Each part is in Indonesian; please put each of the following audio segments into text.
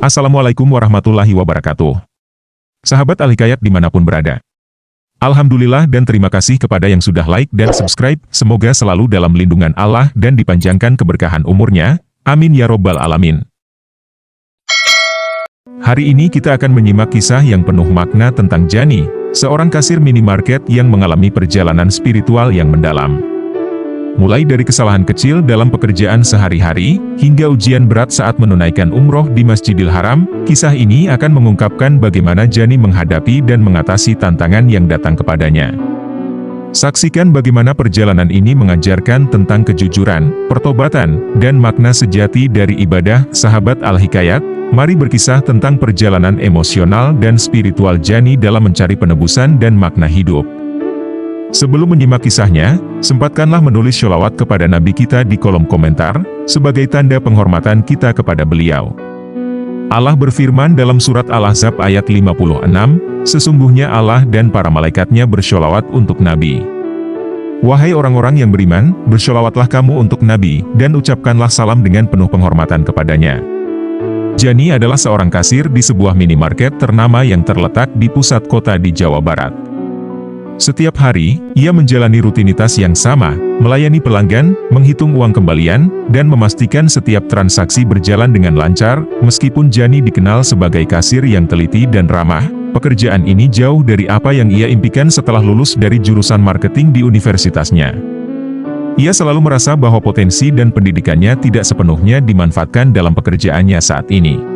Assalamualaikum warahmatullahi wabarakatuh. Sahabat Al-Hikayat dimanapun berada. Alhamdulillah dan terima kasih kepada yang sudah like dan subscribe. Semoga selalu dalam lindungan Allah dan dipanjangkan keberkahan umurnya. Amin ya robbal alamin. Hari ini kita akan menyimak kisah yang penuh makna tentang Jani, seorang kasir minimarket yang mengalami perjalanan spiritual yang mendalam. Mulai dari kesalahan kecil dalam pekerjaan sehari-hari, hingga ujian berat saat menunaikan umroh di Masjidil Haram, kisah ini akan mengungkapkan bagaimana Jani menghadapi dan mengatasi tantangan yang datang kepadanya. Saksikan bagaimana perjalanan ini mengajarkan tentang kejujuran, pertobatan, dan makna sejati dari ibadah. Sahabat Al-Hikayat, mari berkisah tentang perjalanan emosional dan spiritual Jani dalam mencari penebusan dan makna hidup. Sebelum menyimak kisahnya, sempatkanlah menulis sholawat kepada Nabi kita di kolom komentar, sebagai tanda penghormatan kita kepada beliau. Allah berfirman dalam surat Al-Ahzab ayat 56, sesungguhnya Allah dan para malaikatnya bersholawat untuk Nabi. Wahai orang-orang yang beriman, bersholawatlah kamu untuk Nabi, dan ucapkanlah salam dengan penuh penghormatan kepadanya. Jani adalah seorang kasir di sebuah minimarket ternama yang terletak di pusat kota di Jawa Barat. Setiap hari, ia menjalani rutinitas yang sama, melayani pelanggan, menghitung uang kembalian, dan memastikan setiap transaksi berjalan dengan lancar. Meskipun Jani dikenal sebagai kasir yang teliti dan ramah, pekerjaan ini jauh dari apa yang ia impikan setelah lulus dari jurusan marketing di universitasnya. Ia selalu merasa bahwa potensi dan pendidikannya tidak sepenuhnya dimanfaatkan dalam pekerjaannya saat ini.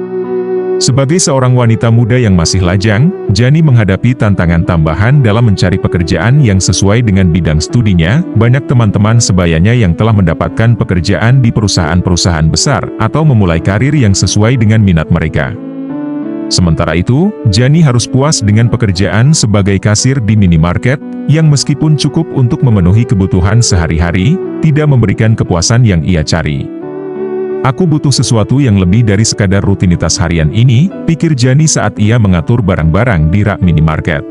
Sebagai seorang wanita muda yang masih lajang, Jani menghadapi tantangan tambahan dalam mencari pekerjaan yang sesuai dengan bidang studinya. Banyak teman-teman sebayanya yang telah mendapatkan pekerjaan di perusahaan-perusahaan besar, atau memulai karir yang sesuai dengan minat mereka. Sementara itu, Jani harus puas dengan pekerjaan sebagai kasir di minimarket, yang meskipun cukup untuk memenuhi kebutuhan sehari-hari, tidak memberikan kepuasan yang ia cari. Aku butuh sesuatu yang lebih dari sekadar rutinitas harian ini, pikir Jani saat ia mengatur barang-barang di rak minimarket.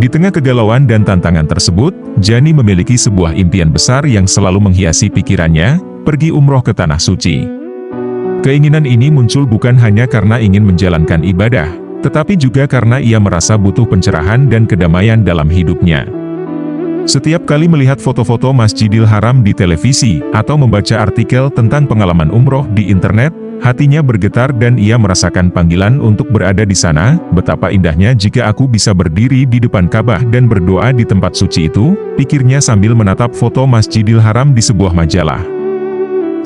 Di tengah kegalauan dan tantangan tersebut, Jani memiliki sebuah impian besar yang selalu menghiasi pikirannya, pergi umroh ke Tanah Suci. Keinginan ini muncul bukan hanya karena ingin menjalankan ibadah, tetapi juga karena ia merasa butuh pencerahan dan kedamaian dalam hidupnya. Setiap kali melihat foto-foto Masjidil Haram di televisi, atau membaca artikel tentang pengalaman umroh di internet, hatinya bergetar dan ia merasakan panggilan untuk berada di sana. Betapa indahnya jika aku bisa berdiri di depan Ka'bah dan berdoa di tempat suci itu, pikirnya sambil menatap foto Masjidil Haram di sebuah majalah.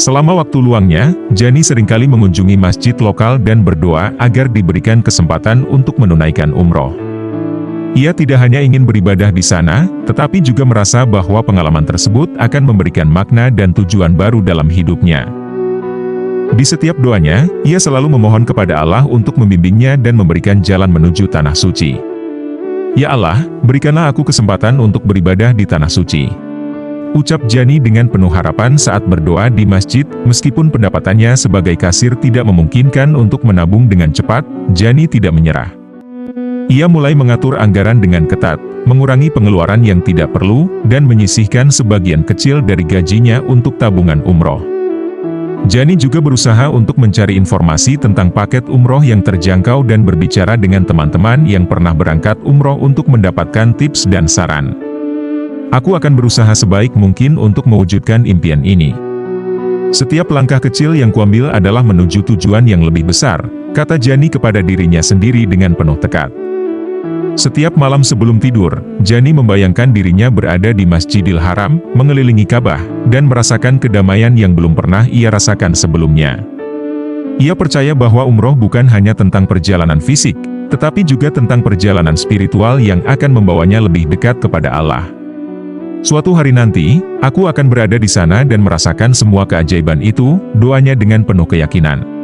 Selama waktu luangnya, Jani seringkali mengunjungi masjid lokal dan berdoa agar diberikan kesempatan untuk menunaikan umroh. Ia tidak hanya ingin beribadah di sana, tetapi juga merasa bahwa pengalaman tersebut akan memberikan makna dan tujuan baru dalam hidupnya. Di setiap doanya, ia selalu memohon kepada Allah untuk membimbingnya dan memberikan jalan menuju Tanah Suci. Ya Allah, berikanlah aku kesempatan untuk beribadah di Tanah Suci, ucap Jani dengan penuh harapan saat berdoa di masjid. Meskipun pendapatannya sebagai kasir tidak memungkinkan untuk menabung dengan cepat, Jani tidak menyerah. Ia mulai mengatur anggaran dengan ketat, mengurangi pengeluaran yang tidak perlu, dan menyisihkan sebagian kecil dari gajinya untuk tabungan umroh. Jani juga berusaha untuk mencari informasi tentang paket umroh yang terjangkau dan berbicara dengan teman-teman yang pernah berangkat umroh untuk mendapatkan tips dan saran. Aku akan berusaha sebaik mungkin untuk mewujudkan impian ini. Setiap langkah kecil yang kuambil adalah menuju tujuan yang lebih besar, kata Jani kepada dirinya sendiri dengan penuh tekad. Setiap malam sebelum tidur, Jani membayangkan dirinya berada di Masjidil Haram, mengelilingi Ka'bah, dan merasakan kedamaian yang belum pernah ia rasakan sebelumnya. Ia percaya bahwa umroh bukan hanya tentang perjalanan fisik, tetapi juga tentang perjalanan spiritual yang akan membawanya lebih dekat kepada Allah. Suatu hari nanti, aku akan berada di sana dan merasakan semua keajaiban itu, doanya dengan penuh keyakinan.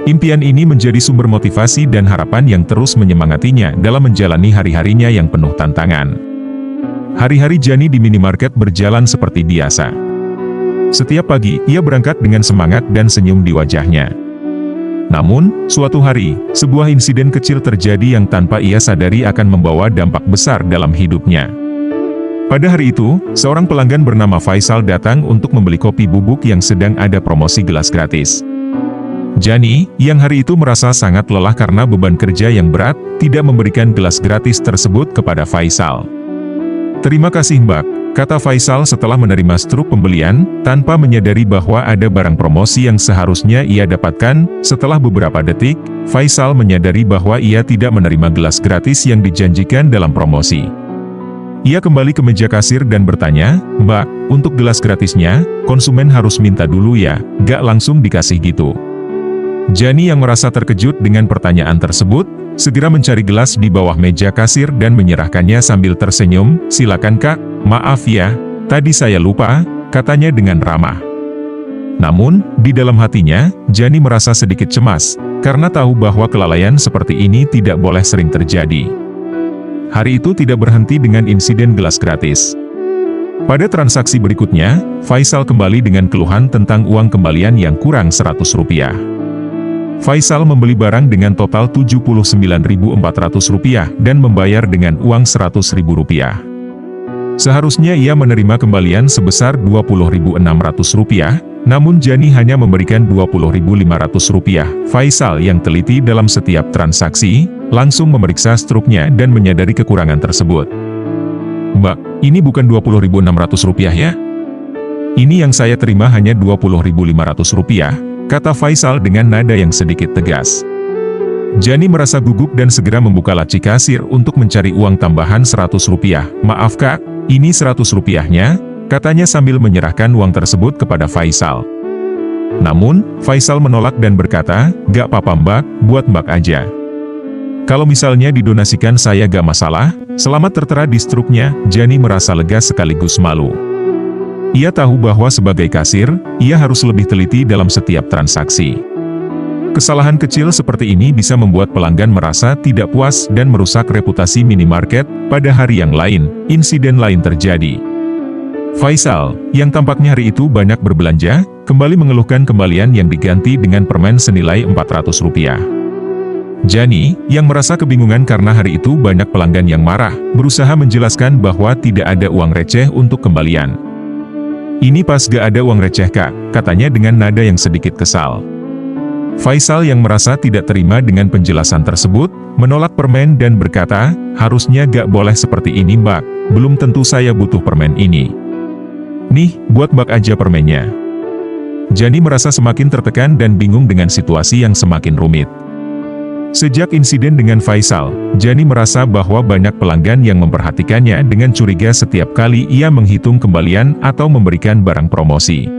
Impian ini menjadi sumber motivasi dan harapan yang terus menyemangatinya dalam menjalani hari-harinya yang penuh tantangan. Hari-hari Jani di minimarket berjalan seperti biasa. Setiap pagi, ia berangkat dengan semangat dan senyum di wajahnya. Namun, suatu hari, sebuah insiden kecil terjadi yang tanpa ia sadari akan membawa dampak besar dalam hidupnya. Pada hari itu, seorang pelanggan bernama Faisal datang untuk membeli kopi bubuk yang sedang ada promosi gelas gratis. Jani, yang hari itu merasa sangat lelah karena beban kerja yang berat, tidak memberikan gelas gratis tersebut kepada Faisal. "Terima kasih Mbak," kata Faisal setelah menerima struk pembelian, tanpa menyadari bahwa ada barang promosi yang seharusnya ia dapatkan. Setelah beberapa detik, Faisal menyadari bahwa ia tidak menerima gelas gratis yang dijanjikan dalam promosi. Ia kembali ke meja kasir dan bertanya, "Mbak, untuk gelas gratisnya, konsumen harus minta dulu ya, gak langsung dikasih gitu." Jani yang merasa terkejut dengan pertanyaan tersebut, segera mencari gelas di bawah meja kasir dan menyerahkannya sambil tersenyum. "Silakan Kak, maaf ya, tadi saya lupa," katanya dengan ramah. Namun, di dalam hatinya, Jani merasa sedikit cemas, karena tahu bahwa kelalaian seperti ini tidak boleh sering terjadi. Hari itu tidak berhenti dengan insiden gelas gratis. Pada transaksi berikutnya, Faisal kembali dengan keluhan tentang uang kembalian yang kurang Rp100. Faisal membeli barang dengan total Rp79.400 dan membayar dengan uang Rp100.000. Seharusnya ia menerima kembalian sebesar Rp20.600, namun Jani hanya memberikan Rp20.500. Faisal yang teliti dalam setiap transaksi, langsung memeriksa struknya dan menyadari kekurangan tersebut. "Mbak, ini bukan Rp20.600 ya? Ini yang saya terima hanya Rp20.500, kata Faisal dengan nada yang sedikit tegas. Jani merasa gugup dan segera membuka laci kasir untuk mencari uang tambahan Rp100. "Maaf Kak, ini Rp100-nya, katanya sambil menyerahkan uang tersebut kepada Faisal. Namun, Faisal menolak dan berkata, "Gak apa-apa Mbak, buat Mbak aja. Kalau misalnya didonasikan saya gak masalah." Selamat tertera di struknya, Jani merasa lega sekaligus malu. Ia tahu bahwa sebagai kasir, ia harus lebih teliti dalam setiap transaksi. Kesalahan kecil seperti ini bisa membuat pelanggan merasa tidak puas dan merusak reputasi minimarket. Pada hari yang lain, insiden lain terjadi. Faisal, yang tampaknya hari itu banyak berbelanja, kembali mengeluhkan kembalian yang diganti dengan permen senilai Rp400. Jani, yang merasa kebingungan karena hari itu banyak pelanggan yang marah, berusaha menjelaskan bahwa tidak ada uang receh untuk kembalian. "Ini pas gak ada uang receh Kak," katanya dengan nada yang sedikit kesal. Faisal yang merasa tidak terima dengan penjelasan tersebut, menolak permen dan berkata, "Harusnya gak boleh seperti ini Mbak, belum tentu saya butuh permen ini. Nih, buat Mbak aja permennya." Jani merasa semakin tertekan dan bingung dengan situasi yang semakin rumit. Sejak insiden dengan Faisal, Jani merasa bahwa banyak pelanggan yang memperhatikannya dengan curiga setiap kali ia menghitung kembalian atau memberikan barang promosi.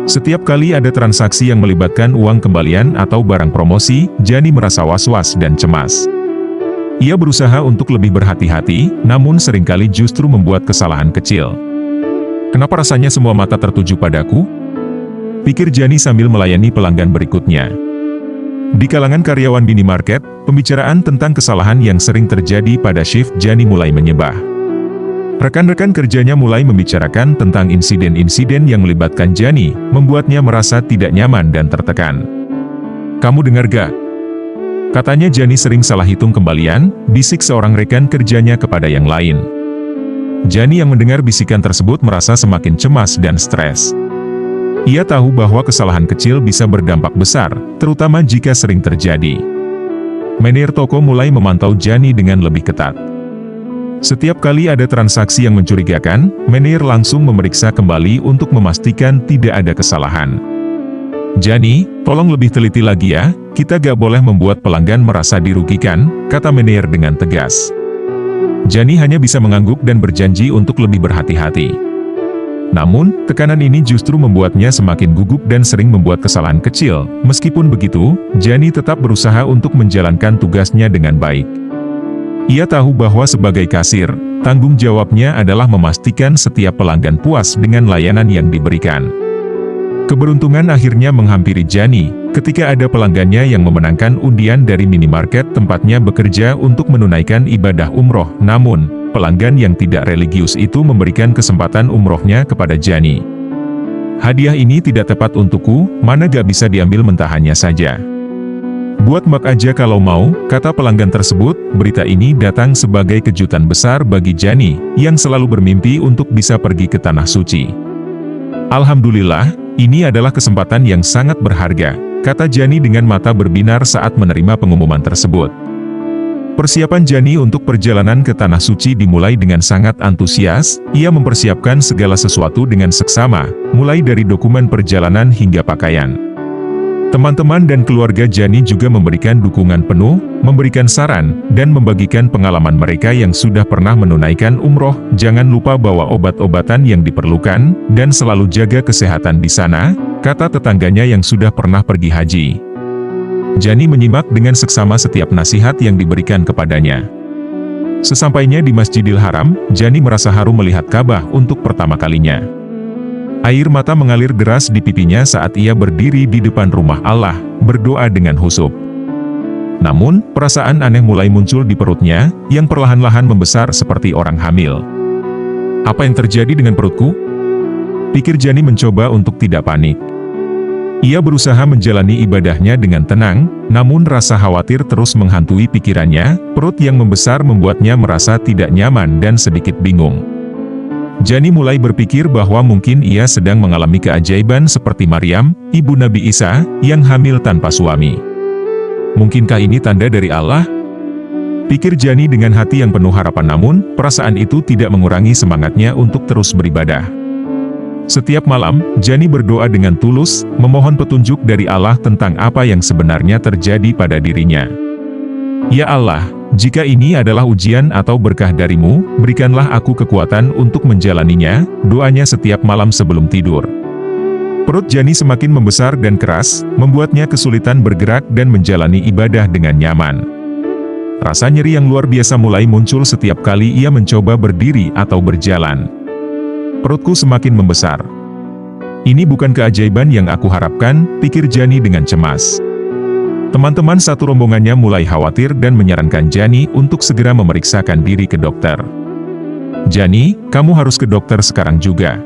Setiap kali ada transaksi yang melibatkan uang kembalian atau barang promosi, Jani merasa was-was dan cemas. Ia berusaha untuk lebih berhati-hati, namun seringkali justru membuat kesalahan kecil. "Kenapa rasanya semua mata tertuju padaku?" pikir Jani sambil melayani pelanggan berikutnya. Di kalangan karyawan minimarket, pembicaraan tentang kesalahan yang sering terjadi pada shift Jani mulai menyebar. Rekan-rekan kerjanya mulai membicarakan tentang insiden-insiden yang melibatkan Jani, membuatnya merasa tidak nyaman dan tertekan. "Kamu dengar gak? Katanya Jani sering salah hitung kembalian," bisik seorang rekan kerjanya kepada yang lain. Jani yang mendengar bisikan tersebut merasa semakin cemas dan stres. Ia tahu bahwa kesalahan kecil bisa berdampak besar, terutama jika sering terjadi. Manajer toko mulai memantau Jani dengan lebih ketat. Setiap kali ada transaksi yang mencurigakan, manajer langsung memeriksa kembali untuk memastikan tidak ada kesalahan. "Jani, tolong lebih teliti lagi ya, kita gak boleh membuat pelanggan merasa dirugikan," kata manajer dengan tegas. Jani hanya bisa mengangguk dan berjanji untuk lebih berhati-hati. Namun, tekanan ini justru membuatnya semakin gugup dan sering membuat kesalahan kecil. Meskipun begitu, Jani tetap berusaha untuk menjalankan tugasnya dengan baik. Ia tahu bahwa sebagai kasir, tanggung jawabnya adalah memastikan setiap pelanggan puas dengan layanan yang diberikan. Keberuntungan akhirnya menghampiri Jani, ketika ada pelanggannya yang memenangkan undian dari minimarket tempatnya bekerja untuk menunaikan ibadah umroh. Namun, pelanggan yang tidak religius itu memberikan kesempatan umrohnya kepada Jani. "Hadiah ini tidak tepat untukku, mana gak bisa diambil mentahannya saja." Buat mak aja kalau mau, kata pelanggan tersebut. Berita ini datang sebagai kejutan besar bagi Jani, yang selalu bermimpi untuk bisa pergi ke Tanah Suci. Alhamdulillah, ini adalah kesempatan yang sangat berharga, kata Jani dengan mata berbinar saat menerima pengumuman tersebut. Persiapan Jani untuk perjalanan ke Tanah Suci dimulai dengan sangat antusias. Ia mempersiapkan segala sesuatu dengan seksama, mulai dari dokumen perjalanan hingga pakaian. Teman-teman dan keluarga Jani juga memberikan dukungan penuh, memberikan saran, dan membagikan pengalaman mereka yang sudah pernah menunaikan umroh. Jangan lupa bawa obat-obatan yang diperlukan, dan selalu jaga kesehatan di sana, kata tetangganya yang sudah pernah pergi haji. Jani menyimak dengan seksama setiap nasihat yang diberikan kepadanya. Sesampainya di Masjidil Haram, Jani merasa haru melihat Ka'bah untuk pertama kalinya. Air mata mengalir deras di pipinya saat ia berdiri di depan rumah Allah, berdoa dengan khusyuk. Namun, perasaan aneh mulai muncul di perutnya, yang perlahan-lahan membesar seperti orang hamil. Apa yang terjadi dengan perutku? Pikir Jani mencoba untuk tidak panik. Ia berusaha menjalani ibadahnya dengan tenang, namun rasa khawatir terus menghantui pikirannya. Perut yang membesar membuatnya merasa tidak nyaman dan sedikit bingung. Jani mulai berpikir bahwa mungkin ia sedang mengalami keajaiban seperti Maryam, ibu Nabi Isa, yang hamil tanpa suami. Mungkinkah ini tanda dari Allah? Pikir Jani dengan hati yang penuh harapan, namun, perasaan itu tidak mengurangi semangatnya untuk terus beribadah. Setiap malam, Jani berdoa dengan tulus, memohon petunjuk dari Allah tentang apa yang sebenarnya terjadi pada dirinya. Ya Allah, jika ini adalah ujian atau berkah darimu, berikanlah aku kekuatan untuk menjalaninya, doanya setiap malam sebelum tidur. Perut Jani semakin membesar dan keras, membuatnya kesulitan bergerak dan menjalani ibadah dengan nyaman. Rasa nyeri yang luar biasa mulai muncul setiap kali ia mencoba berdiri atau berjalan. Perutku semakin membesar. Ini bukan keajaiban yang aku harapkan, pikir Jani dengan cemas. Teman-teman satu rombongannya mulai khawatir dan menyarankan Jani untuk segera memeriksakan diri ke dokter. Jani, kamu harus ke dokter sekarang juga.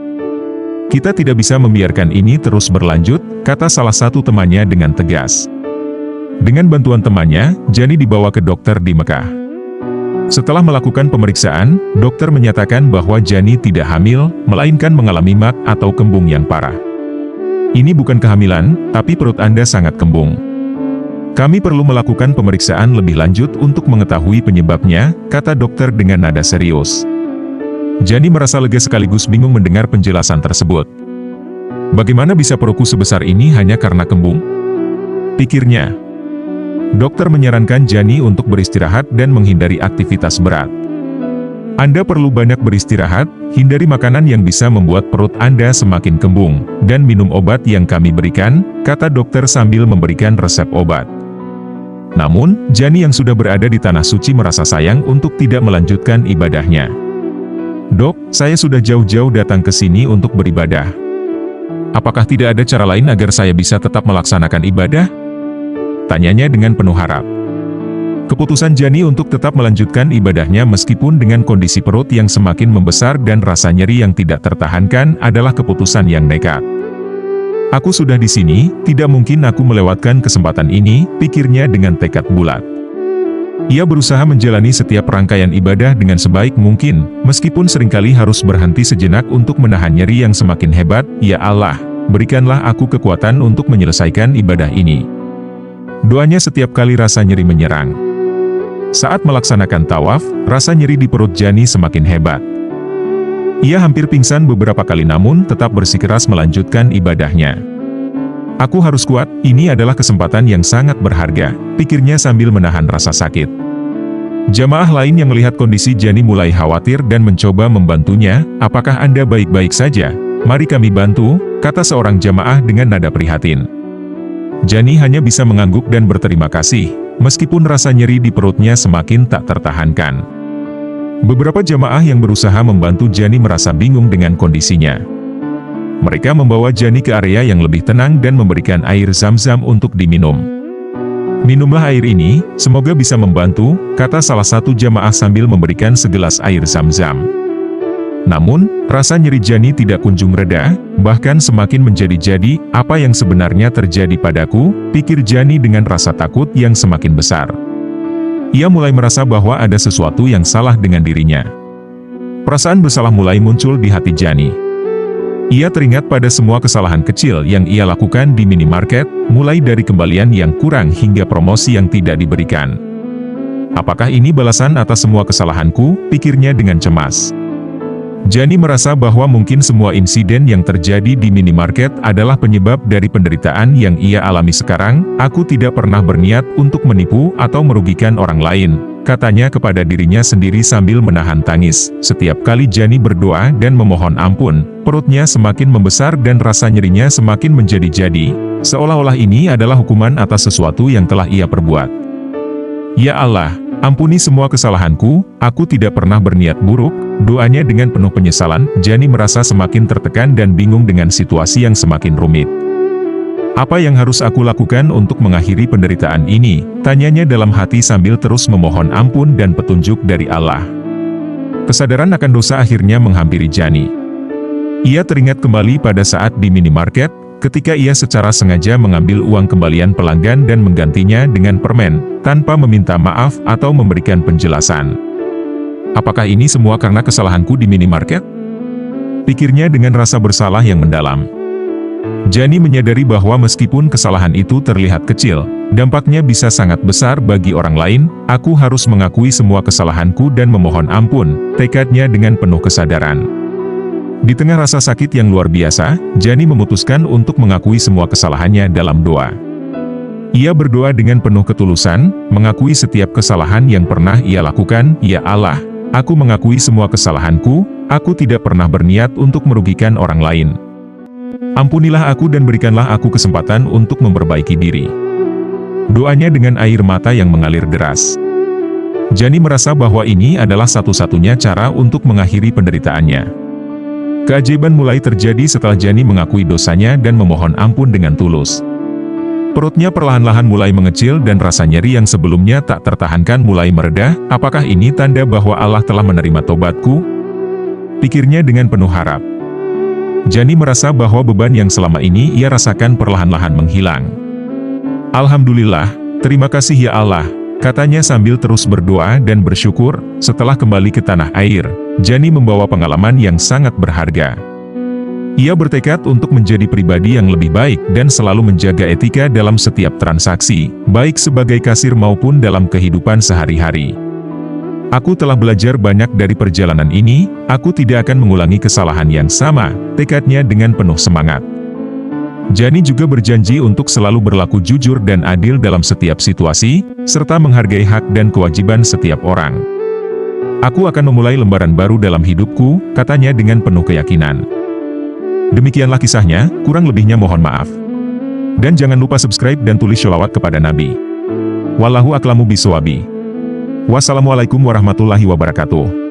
Kita tidak bisa membiarkan ini terus berlanjut, kata salah satu temannya dengan tegas. Dengan bantuan temannya, Jani dibawa ke dokter di Mekah. Setelah melakukan pemeriksaan, dokter menyatakan bahwa Jani tidak hamil, melainkan mengalami mak atau kembung yang parah. Ini bukan kehamilan, tapi perut Anda sangat kembung. Kami perlu melakukan pemeriksaan lebih lanjut untuk mengetahui penyebabnya, kata dokter dengan nada serius. Jani merasa lega sekaligus bingung mendengar penjelasan tersebut. Bagaimana bisa perutku sebesar ini hanya karena kembung? Pikirnya. Dokter menyarankan Jani untuk beristirahat dan menghindari aktivitas berat. Anda perlu banyak beristirahat, hindari makanan yang bisa membuat perut Anda semakin kembung, dan minum obat yang kami berikan, kata dokter sambil memberikan resep obat. Namun, Jani yang sudah berada di Tanah Suci merasa sayang untuk tidak melanjutkan ibadahnya. Dok, saya sudah jauh-jauh datang ke sini untuk beribadah. Apakah tidak ada cara lain agar saya bisa tetap melaksanakan ibadah? Tanyanya dengan penuh harap. Keputusan Jani untuk tetap melanjutkan ibadahnya meskipun dengan kondisi perut yang semakin membesar dan rasa nyeri yang tidak tertahankan adalah keputusan yang nekat. Aku sudah di sini, tidak mungkin aku melewatkan kesempatan ini, pikirnya dengan tekad bulat. Ia berusaha menjalani setiap rangkaian ibadah dengan sebaik mungkin, meskipun seringkali harus berhenti sejenak untuk menahan nyeri yang semakin hebat. Ya Allah, berikanlah aku kekuatan untuk menyelesaikan ibadah ini. Doanya setiap kali rasa nyeri menyerang. Saat melaksanakan tawaf, rasa nyeri di perut Jani semakin hebat. Ia hampir pingsan beberapa kali namun tetap bersikeras melanjutkan ibadahnya. Aku harus kuat, ini adalah kesempatan yang sangat berharga, pikirnya sambil menahan rasa sakit. Jamaah lain yang melihat kondisi Jani mulai khawatir dan mencoba membantunya. Apakah Anda baik-baik saja? Mari kami bantu, kata seorang jamaah dengan nada prihatin. Jani hanya bisa mengangguk dan berterima kasih, meskipun rasa nyeri di perutnya semakin tak tertahankan. Beberapa jamaah yang berusaha membantu Jani merasa bingung dengan kondisinya. Mereka membawa Jani ke area yang lebih tenang dan memberikan air zam-zam untuk diminum. Minumlah air ini, semoga bisa membantu, kata salah satu jamaah sambil memberikan segelas air zam-zam. Namun, rasa nyeri Jani tidak kunjung reda, bahkan semakin menjadi-jadi. Apa yang sebenarnya terjadi padaku, pikir Jani dengan rasa takut yang semakin besar. Ia mulai merasa bahwa ada sesuatu yang salah dengan dirinya. Perasaan bersalah mulai muncul di hati Jani. Ia teringat pada semua kesalahan kecil yang ia lakukan di minimarket, mulai dari kembalian yang kurang hingga promosi yang tidak diberikan. Apakah ini balasan atas semua kesalahanku, pikirnya dengan cemas. Jani merasa bahwa mungkin semua insiden yang terjadi di minimarket adalah penyebab dari penderitaan yang ia alami sekarang. Aku tidak pernah berniat untuk menipu atau merugikan orang lain, katanya kepada dirinya sendiri sambil menahan tangis. Setiap kali Jani berdoa dan memohon ampun, perutnya semakin membesar dan rasa nyerinya semakin menjadi-jadi, seolah-olah ini adalah hukuman atas sesuatu yang telah ia perbuat. Ya Allah, ampuni semua kesalahanku, aku tidak pernah berniat buruk. Doanya dengan penuh penyesalan. Jani merasa semakin tertekan dan bingung dengan situasi yang semakin rumit. Apa yang harus aku lakukan untuk mengakhiri penderitaan ini? Tanyanya dalam hati sambil terus memohon ampun dan petunjuk dari Allah. Kesadaran akan dosa akhirnya menghampiri Jani. Ia teringat kembali pada saat di minimarket, ketika ia secara sengaja mengambil uang kembalian pelanggan dan menggantinya dengan permen, tanpa meminta maaf atau memberikan penjelasan. Apakah ini semua karena kesalahanku di minimarket? Pikirnya dengan rasa bersalah yang mendalam. Jani menyadari bahwa meskipun kesalahan itu terlihat kecil, dampaknya bisa sangat besar bagi orang lain. Aku harus mengakui semua kesalahanku dan memohon ampun, tekadnya dengan penuh kesadaran. Di tengah rasa sakit yang luar biasa, Jani memutuskan untuk mengakui semua kesalahannya dalam doa. Ia berdoa dengan penuh ketulusan, mengakui setiap kesalahan yang pernah ia lakukan. Ya Allah, aku mengakui semua kesalahanku, aku tidak pernah berniat untuk merugikan orang lain. Ampunilah aku dan berikanlah aku kesempatan untuk memperbaiki diri. Doanya dengan air mata yang mengalir deras. Jani merasa bahwa ini adalah satu-satunya cara untuk mengakhiri penderitaannya. Keajaiban mulai terjadi setelah Jani mengakui dosanya dan memohon ampun dengan tulus. Perutnya perlahan-lahan mulai mengecil dan rasa nyeri yang sebelumnya tak tertahankan mulai mereda. Apakah ini tanda bahwa Allah telah menerima tobatku? Pikirnya dengan penuh harap. Jani merasa bahwa beban yang selama ini ia rasakan perlahan-lahan menghilang. Alhamdulillah, terima kasih ya Allah, katanya sambil terus berdoa dan bersyukur. Setelah kembali ke tanah air, Jani membawa pengalaman yang sangat berharga. Ia bertekad untuk menjadi pribadi yang lebih baik dan selalu menjaga etika dalam setiap transaksi, baik sebagai kasir maupun dalam kehidupan sehari-hari. Aku telah belajar banyak dari perjalanan ini, aku tidak akan mengulangi kesalahan yang sama, tekadnya dengan penuh semangat. Jani juga berjanji untuk selalu berlaku jujur dan adil dalam setiap situasi, serta menghargai hak dan kewajiban setiap orang. Aku akan memulai lembaran baru dalam hidupku, katanya dengan penuh keyakinan. Demikianlah kisahnya, kurang lebihnya mohon maaf. Dan jangan lupa subscribe dan tulis sholawat kepada Nabi. Wallahu a'lamu bishawab. Wassalamualaikum warahmatullahi wabarakatuh.